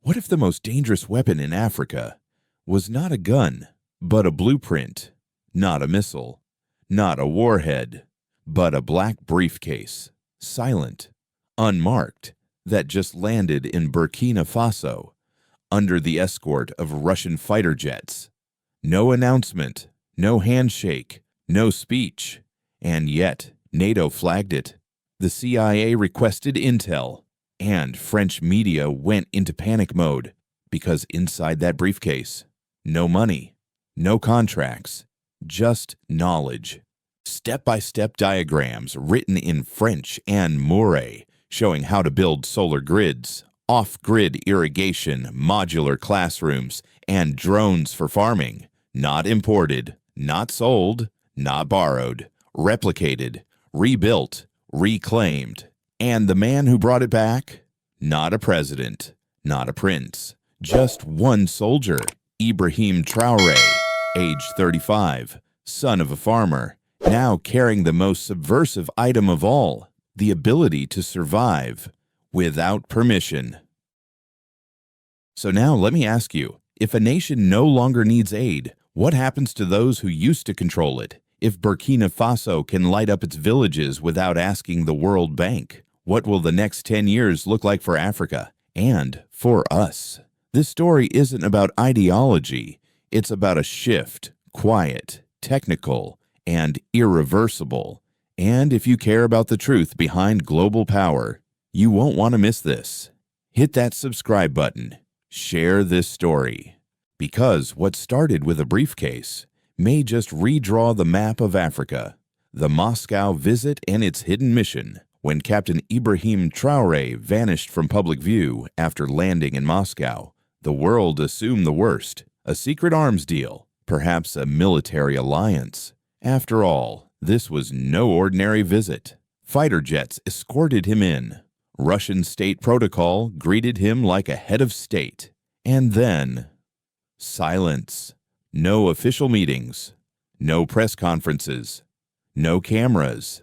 What if the most dangerous weapon in Africa was not a gun, but a blueprint, not a missile, not a warhead, but a black briefcase, silent, unmarked, that just landed in Burkina Faso under the escort of Russian fighter jets? No announcement, no handshake, no speech, and yet NATO flagged it. The CIA requested intel, and French media went into panic mode because inside that briefcase, no money, no contracts, just knowledge. Step-by-step diagrams written in French and Moore showing how to build solar grids, off-grid irrigation, modular classrooms, and drones for farming. Not imported, not sold, not borrowed, replicated, rebuilt, reclaimed. And the man who brought it back? Not a president, not a prince, just one soldier, Ibrahim Traoré, age 35, son of a farmer, now carrying the most subversive item of all, the ability to survive without permission. So now let me ask you, if a nation no longer needs aid, what happens to those who used to control it? If Burkina Faso can light up its villages without asking the World Bank, what will the next 10 years look like for Africa and for us? This story isn't about ideology. It's about a shift, quiet, technical, and irreversible. And if you care about the truth behind global power, you won't want to miss this. Hit that subscribe button. Share this story. Because what started with a briefcase may just redraw the map of Africa. The Moscow visit and its hidden mission. When Captain Ibrahim Traoré vanished from public view after landing in Moscow, the world assumed the worst, a secret arms deal, perhaps a military alliance. After all, this was no ordinary visit. Fighter jets escorted him in. Russian state protocol greeted him like a head of state. And then, silence. No official meetings, no press conferences, no cameras.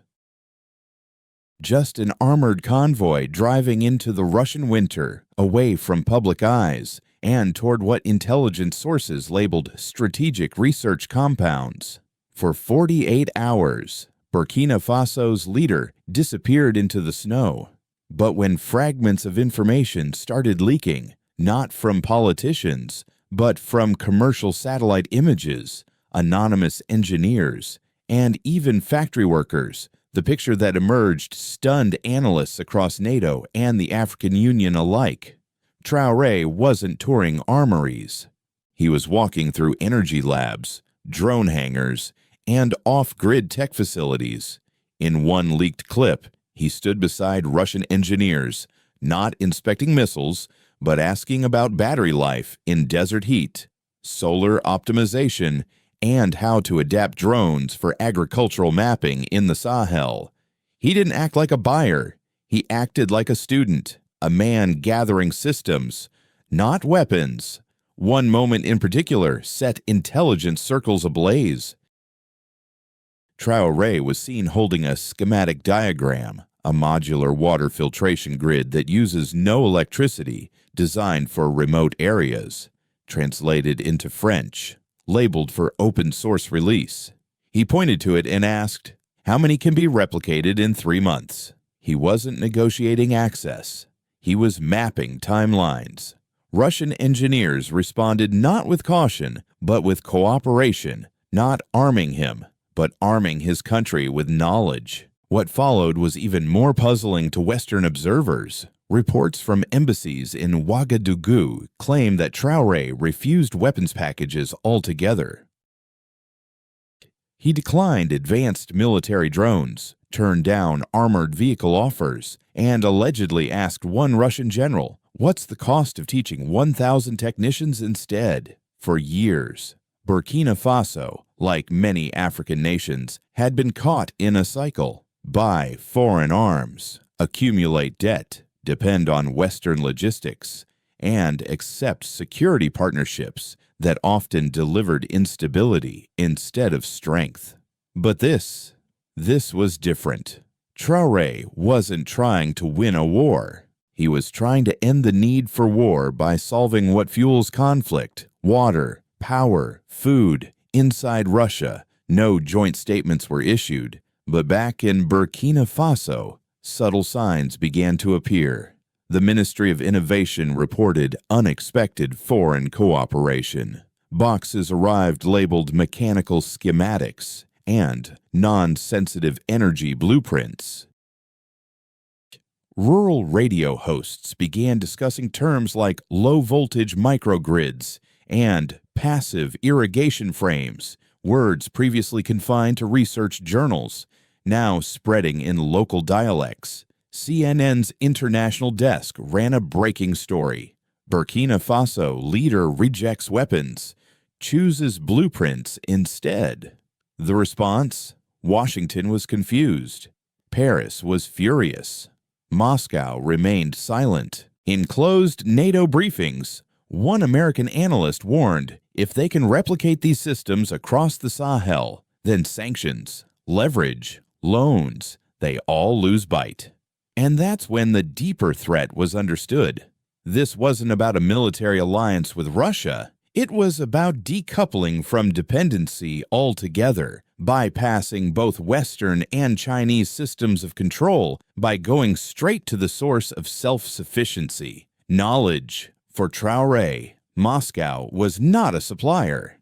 Just an armored convoy driving into the Russian winter, away from public eyes, and toward what intelligence sources labeled strategic research compounds. For 48 hours, Burkina Faso's leader disappeared into the snow. But when fragments of information started leaking, not from politicians, but from commercial satellite images, anonymous engineers, and even factory workers, the picture that emerged stunned analysts across NATO and the African Union alike. Traoré wasn't touring armories. He was walking through energy labs, drone hangars, and off-grid tech facilities. In one leaked clip, he stood beside Russian engineers, not inspecting missiles, but asking about battery life in desert heat, solar optimization, and how to adapt drones for agricultural mapping in the Sahel. He didn't act like a buyer. He acted like a student, a man gathering systems, not weapons. One moment in particular set intelligence circles ablaze. Traoré was seen holding a schematic diagram, a modular water filtration grid that uses no electricity, designed for remote areas, translated into French, labeled for open source release. He pointed to it and asked, "How many can be replicated in 3 months?" He wasn't negotiating access. He was mapping timelines. Russian engineers responded not with caution, but with cooperation, not arming him, but arming his country with knowledge. What followed was even more puzzling to Western observers. Reports from embassies in Ouagadougou claim that Traoré refused weapons packages altogether. He declined advanced military drones, turned down armored vehicle offers, and allegedly asked one Russian general, "What's the cost of teaching 1,000 technicians instead?" For years, Burkina Faso, like many African nations, had been caught in a cycle. Buy foreign arms, accumulate debt, depend on Western logistics, and accept security partnerships that often delivered instability instead of strength. But this was different. Traoré wasn't trying to win a war. He was trying to end the need for war by solving what fuels conflict: water, power, food. Inside Russia, no joint statements were issued, but back in Burkina Faso, subtle signs began to appear. The Ministry of Innovation reported unexpected foreign cooperation. Boxes arrived labeled mechanical schematics and non-sensitive energy blueprints. Rural radio hosts began discussing terms like low-voltage microgrids and passive irrigation frames, words previously confined to research journals, now spreading in local dialects. CNN's international desk ran a breaking story. Burkina Faso leader rejects weapons, chooses blueprints instead. The response? Washington was confused. Paris was furious. Moscow remained silent. In closed NATO briefings, one American analyst warned if they can replicate these systems across the Sahel, then sanctions, leverage, loans, they all lose bite. And that's when the deeper threat was understood. This wasn't about a military alliance with Russia. It was about decoupling from dependency altogether, bypassing both Western and Chinese systems of control by going straight to the source of self-sufficiency, knowledge. For Traoré, Moscow was not a supplier.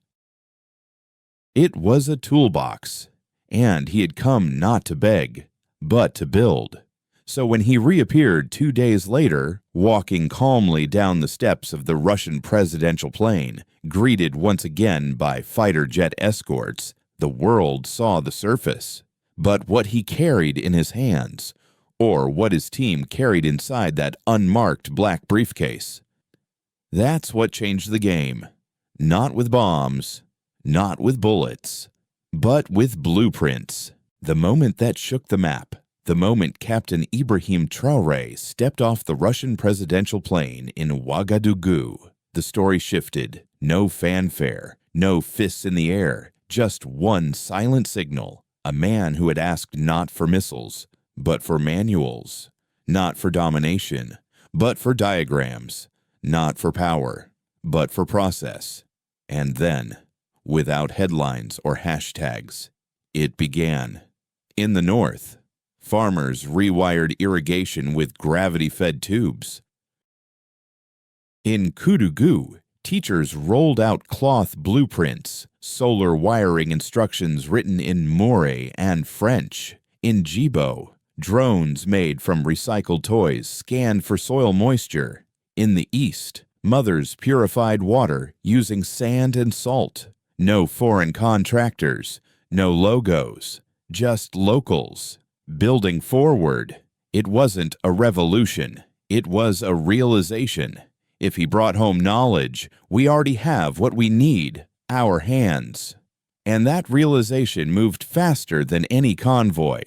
It was a toolbox, and he had come not to beg, but to build. So when he reappeared 2 days later, walking calmly down the steps of the Russian presidential plane, greeted once again by fighter jet escorts, the world saw the surface. But what he carried in his hands, or what his team carried inside that unmarked black briefcase, that's what changed the game. Not with bombs, not with bullets, but with blueprints. The moment that shook the map, the moment Captain Ibrahim Traoré stepped off the Russian presidential plane in Ouagadougou, the story shifted. No fanfare, no fists in the air, just one silent signal. A man who had asked not for missiles, but for manuals. Not for domination, but for diagrams. Not for power, but for process. And then, without headlines or hashtags, it began. In the north, farmers rewired irrigation with gravity-fed tubes. In Koudougou, teachers rolled out cloth blueprints, solar wiring instructions written in Moray and French. In Djibo, drones made from recycled toys scanned for soil moisture. In the east, mothers purified water using sand and salt. No foreign contractors, no logos, just locals. Building forward. It wasn't a revolution. It was a realization. If he brought home knowledge, we already have what we need, our hands. And that realization moved faster than any convoy.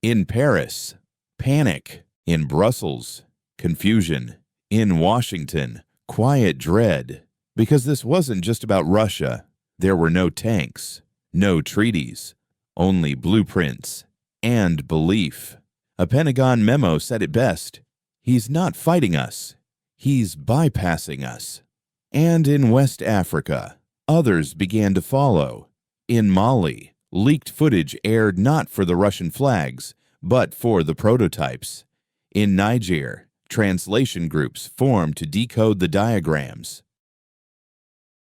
In Paris, panic. In Brussels, confusion. In Washington, quiet dread. Because this wasn't just about Russia. There were no tanks, no treaties, only blueprints and belief. A Pentagon memo said it best. He's not fighting us. He's bypassing us. And in West Africa, others began to follow. In Mali, leaked footage aired not for the Russian flags, but for the prototypes. In Niger, translation groups formed to decode the diagrams.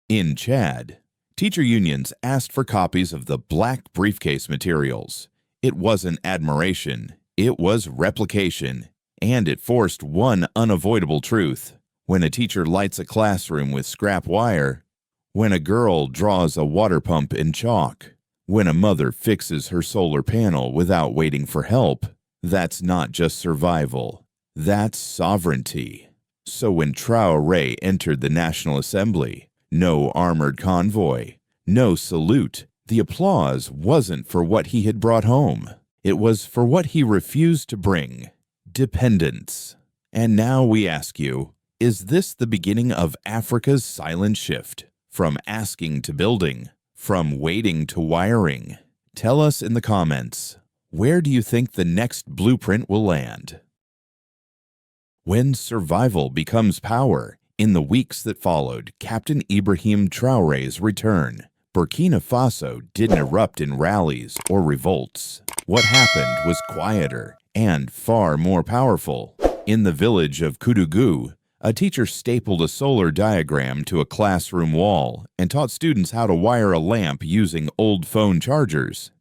In Chad, teacher unions asked for copies of the black briefcase materials. It wasn't admiration, it was replication, and it forced one unavoidable truth. When a teacher lights a classroom with scrap wire, when a girl draws a water pump in chalk, when a mother fixes her solar panel without waiting for help, that's not just survival. That's sovereignty. So when Traoré entered the National Assembly, no armored convoy, no salute. The applause wasn't for what he had brought home. It was for what he refused to bring: dependence. And now we ask you, is this the beginning of Africa's silent shift? From asking to building, from waiting to wiring? Tell us in the comments, where do you think the next blueprint will land? When survival becomes power, in the weeks that followed Captain Ibrahim Traoré's return, Burkina Faso didn't erupt in rallies or revolts. What happened was quieter and far more powerful. In the village of Koudougou, a teacher stapled a solar diagram to a classroom wall and taught students how to wire a lamp using old phone chargers.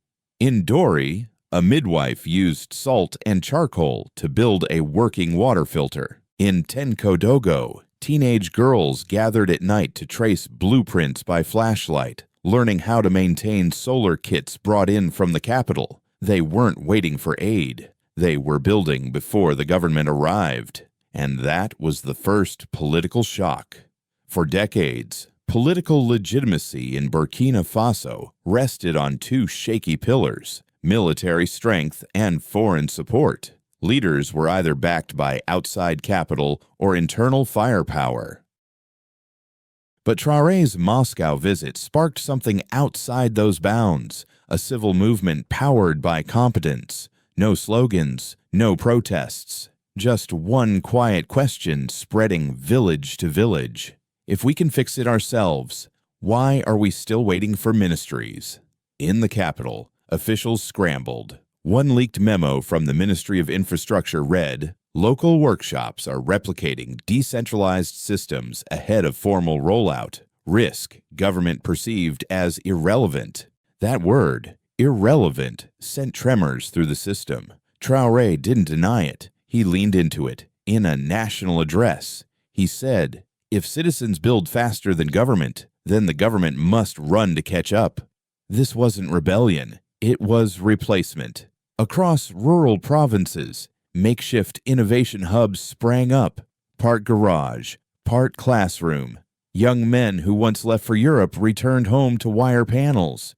In Dori, a midwife used salt and charcoal to build a working water filter. In Tenkodogo, teenage girls gathered at night to trace blueprints by flashlight, learning how to maintain solar kits brought in from the capital. They weren't waiting for aid. They were building before the government arrived. And that was the first political shock. For decades, political legitimacy in Burkina Faso rested on two shaky pillars: military strength and foreign support. Leaders were either backed by outside capital or internal firepower. But Traoré's Moscow visit sparked something outside those bounds, a civil movement powered by competence. No slogans, no protests, just one quiet question spreading village to village. If we can fix it ourselves, why are we still waiting for ministries? In the capital, officials scrambled. One leaked memo from the Ministry of Infrastructure read, "Local workshops are replicating decentralized systems ahead of formal rollout. Risk government perceived as irrelevant." That word, irrelevant, sent tremors through the system. Traoré didn't deny it. He leaned into it. In a national address, he said, "If citizens build faster than government, then the government must run to catch up." This wasn't rebellion. It was replacement. Across rural provinces, makeshift innovation hubs sprang up, part garage, part classroom. Young men who once left for Europe returned home to wire panels.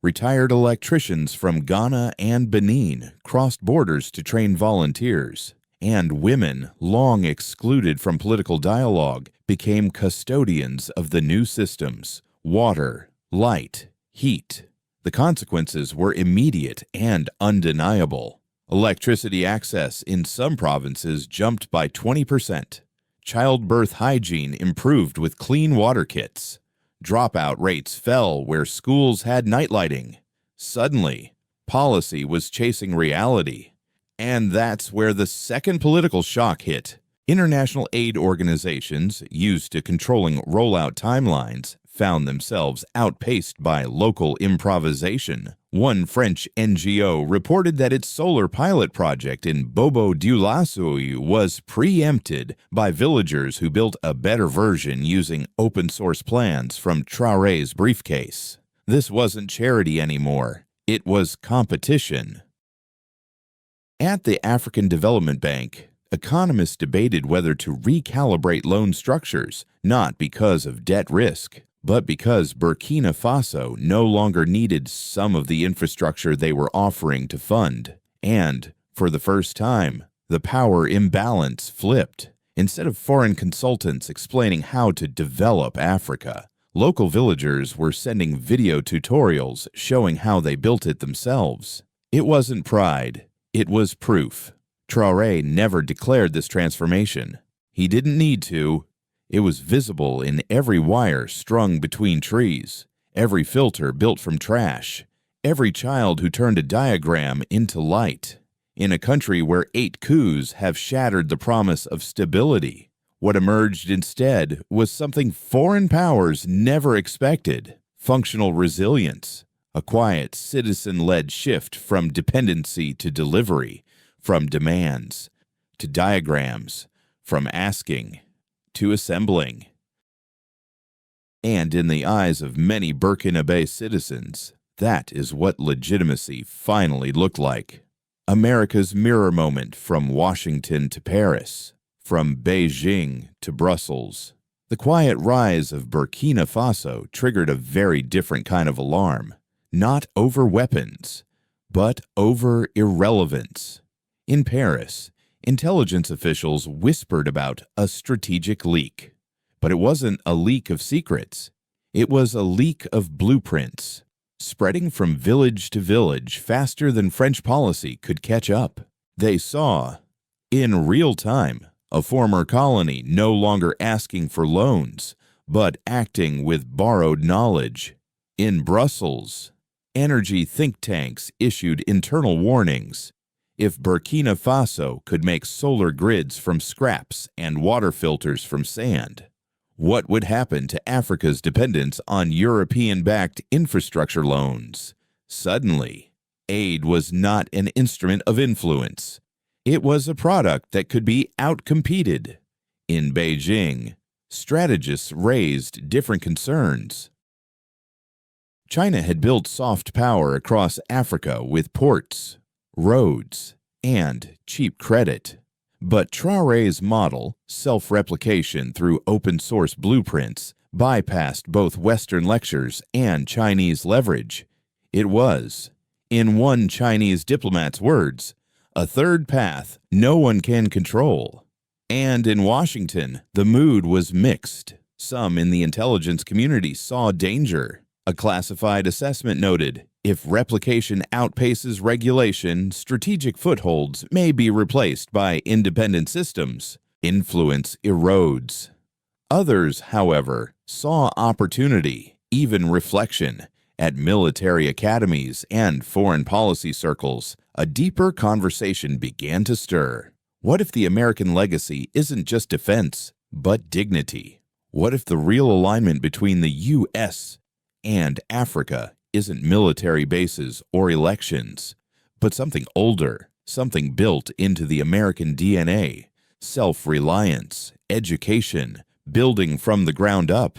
Retired electricians from Ghana and Benin crossed borders to train volunteers, and women, long excluded from political dialogue, became custodians of the new systems: water, light, heat. The consequences were immediate and undeniable. Electricity access in some provinces jumped by 20%. Childbirth hygiene improved with clean water kits. Dropout rates fell where schools had night lighting. Suddenly, policy was chasing reality. And that's where the second political shock hit. International aid organizations, used to controlling rollout timelines, found themselves outpaced by local improvisation. One French NGO reported that its solar pilot project in Bobo Dioulasso was preempted by villagers who built a better version using open-source plans from Traoré's briefcase. This wasn't charity anymore. It was competition. At the African Development Bank, economists debated whether to recalibrate loan structures, not because of debt risk, but because Burkina Faso no longer needed some of the infrastructure they were offering to fund. And, for the first time, the power imbalance flipped. Instead of foreign consultants explaining how to develop Africa, local villagers were sending video tutorials showing how they built it themselves. It wasn't pride, it was proof. Traoré never declared this transformation. He didn't need to. It was visible in every wire strung between trees, every filter built from trash, every child who turned a diagram into light. In a country where 8 coups have shattered the promise of stability, what emerged instead was something foreign powers never expected: functional resilience, a quiet, citizen-led shift from dependency to delivery, from demands to diagrams, from asking to assembling. And in the eyes of many Burkinabe citizens, that is what legitimacy finally looked like. America's mirror moment from Washington to Paris, from Beijing to Brussels. The quiet rise of Burkina Faso triggered a very different kind of alarm, not over weapons, but over irrelevance. In Paris, intelligence officials whispered about a strategic leak. But it wasn't a leak of secrets. It was a leak of blueprints, spreading from village to village faster than French policy could catch up. They saw In real time, a former colony no longer asking for loans, but acting with borrowed knowledge. In Brussels, energy think tanks issued internal warnings. If Burkina Faso could make solar grids from scraps and water filters from sand, what would happen to Africa's dependence on European-backed infrastructure loans? Suddenly, aid was not an instrument of influence. It was a product that could be outcompeted. In Beijing, strategists raised different concerns. China had built soft power across Africa with ports, roads, and cheap credit. But Traoré's model, self-replication through open-source blueprints, bypassed both Western lectures and Chinese leverage. It was, in one Chinese diplomat's words, a third path no one can control. And in Washington, the mood was mixed. Some in the intelligence community saw danger. A classified assessment noted, if replication outpaces regulation, strategic footholds may be replaced by independent systems. Influence erodes. Others, however, saw opportunity, even reflection. At military academies and foreign policy circles, a deeper conversation began to stir. What if the American legacy isn't just defense, but dignity? What if the real alignment between the U.S. and Africa isn't military bases or elections, but something older, something built into the American DNA, self-reliance, education, building from the ground up?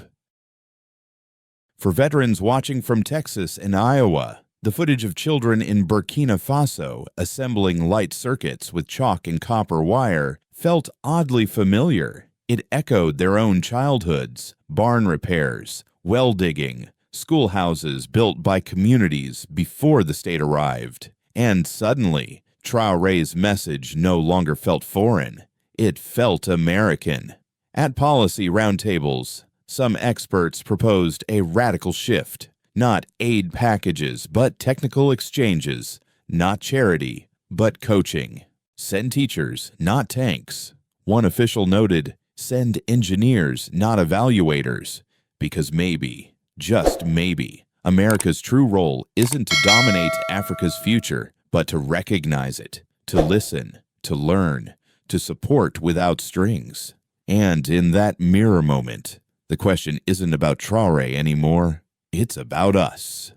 For veterans watching from Texas and Iowa, the footage of children in Burkina Faso assembling light circuits with chalk and copper wire felt oddly familiar. It echoed their own childhoods, barn repairs, well digging, schoolhouses built by communities before the state arrived. And suddenly, Traoré's message no longer felt foreign. It felt American. At policy roundtables, some experts proposed a radical shift. Not aid packages, but technical exchanges. Not charity, but coaching. Send teachers, not tanks. One official noted, send engineers, not evaluators. Because maybe, just maybe, America's true role isn't to dominate Africa's future, but to recognize it, to listen, to learn, to support without strings. And in that mirror moment, the question isn't about Traoré anymore, it's about us.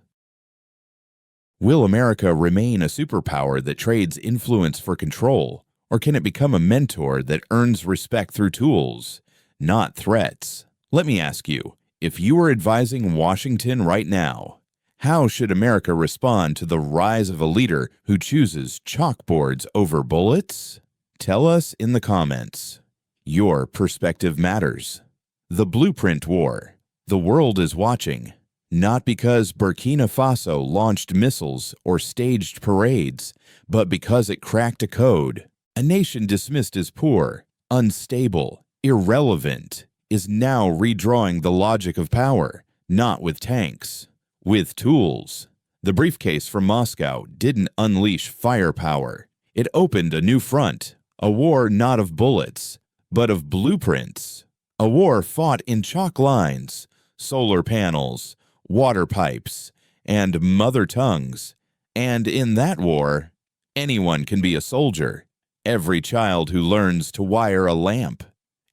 Will America remain a superpower that trades influence for control, or can it become a mentor that earns respect through tools, not threats? Let me ask you, if you were advising Washington right now, how should America respond to the rise of a leader who chooses chalkboards over bullets? Tell us in the comments. Your perspective matters. The Blueprint War. The world is watching, not because Burkina Faso launched missiles or staged parades, but because it cracked a code. A nation dismissed as poor, unstable, irrelevant, is now redrawing the logic of power, not with tanks, with tools. The briefcase from Moscow didn't unleash firepower. It opened a new front, a war not of bullets, but of blueprints. A war fought in chalk lines, solar panels, water pipes, and mother tongues. And in that war, anyone can be a soldier. Every child who learns to wire a lamp.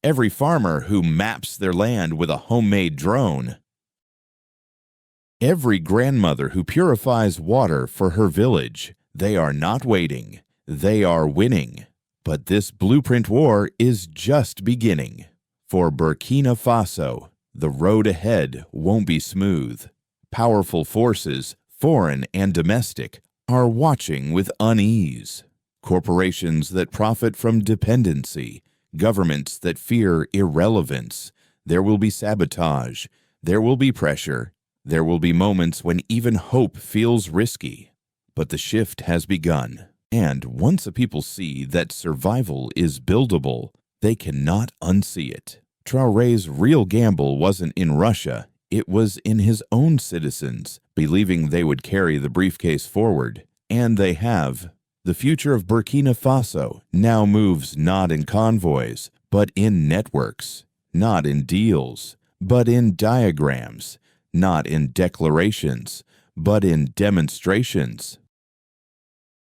Every farmer who maps their land with a homemade drone. Every grandmother who purifies water for her village. They are not waiting. They are winning. But this blueprint war is just beginning. For Burkina Faso, the road ahead won't be smooth. Powerful forces, foreign and domestic, are watching with unease. Corporations that profit from dependency, governments that fear irrelevance. There will be sabotage. There will be pressure. There will be moments when even hope feels risky. But the shift has begun. And once a people see that survival is buildable, they cannot unsee it. Traoré's real gamble wasn't in Russia, it was in his own citizens, believing they would carry the briefcase forward. And they have. The future of Burkina Faso now moves not in convoys, but in networks, not in deals, but in diagrams, not in declarations, but in demonstrations.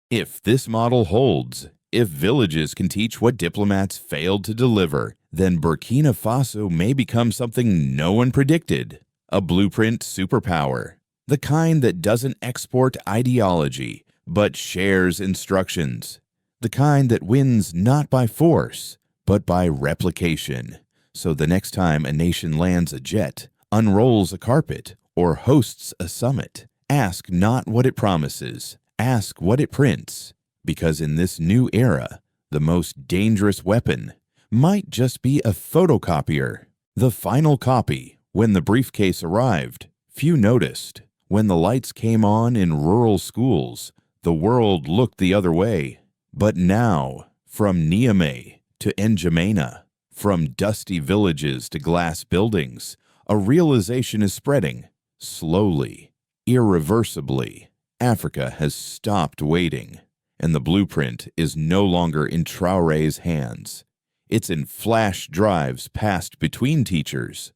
If this model holds, if villages can teach what diplomats failed to deliver, then Burkina Faso may become something no one predicted, a blueprint superpower, the kind that doesn't export ideology, but shares instructions, the kind that wins not by force, but by replication. So the next time a nation lands a jet, unrolls a carpet, or hosts a summit, ask not what it promises, ask what it prints, because in this new era, the most dangerous weapon might just be a photocopier. The final copy, when the briefcase arrived, few noticed. When the lights came on in rural schools, the world looked the other way. But now, from Niamey to N'Djamena, from dusty villages to glass buildings, a realization is spreading. Slowly, irreversibly, Africa has stopped waiting, and the blueprint is no longer in Traoré's hands. It's in flash drives passed between teachers,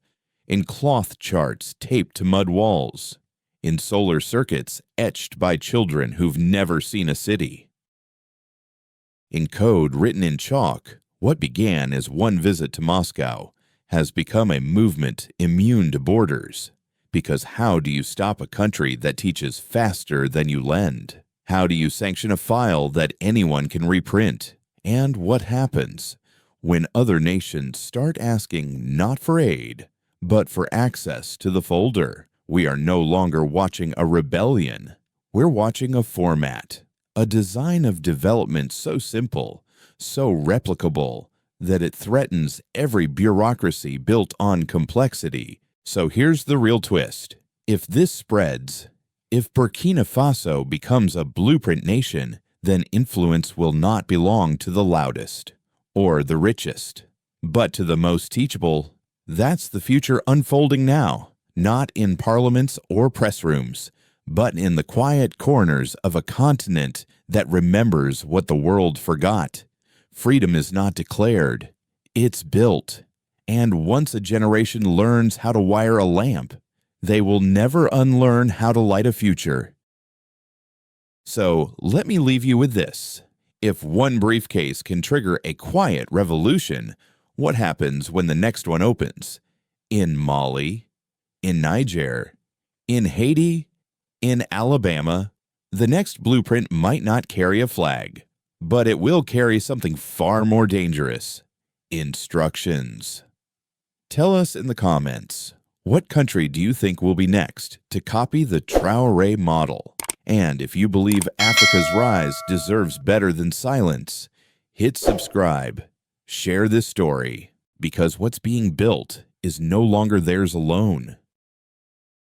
in cloth charts taped to mud walls, in solar circuits etched by children who've never seen a city. In code written in chalk, what began as one visit to Moscow has become a movement immune to borders. Because how do you stop a country that teaches faster than you lend? How do you sanction a file that anyone can reprint? And what happens when other nations start asking not for aid, but for access to the folder? We are no longer watching a rebellion. We're watching a format, a design of development so simple, so replicable, that it threatens every bureaucracy built on complexity. So here's the real twist. If this spreads, if Burkina Faso becomes a blueprint nation, then influence will not belong to the loudest or the richest, but to the most teachable. That's the future unfolding now, not in parliaments or press rooms, but in the quiet corners of a continent that remembers what the world forgot. Freedom is not declared, it's built. And once a generation learns how to wire a lamp, they will never unlearn how to light a future. So let me leave you with this. If one briefcase can trigger a quiet revolution, what happens when the next one opens? In Mali, in Niger, in Haiti, in Alabama, the next blueprint might not carry a flag, but it will carry something far more dangerous: instructions. Tell us in the comments, what country do you think will be next to copy the Traoré model? And if you believe Africa's rise deserves better than silence, hit subscribe, share this story, because what's being built is no longer theirs alone.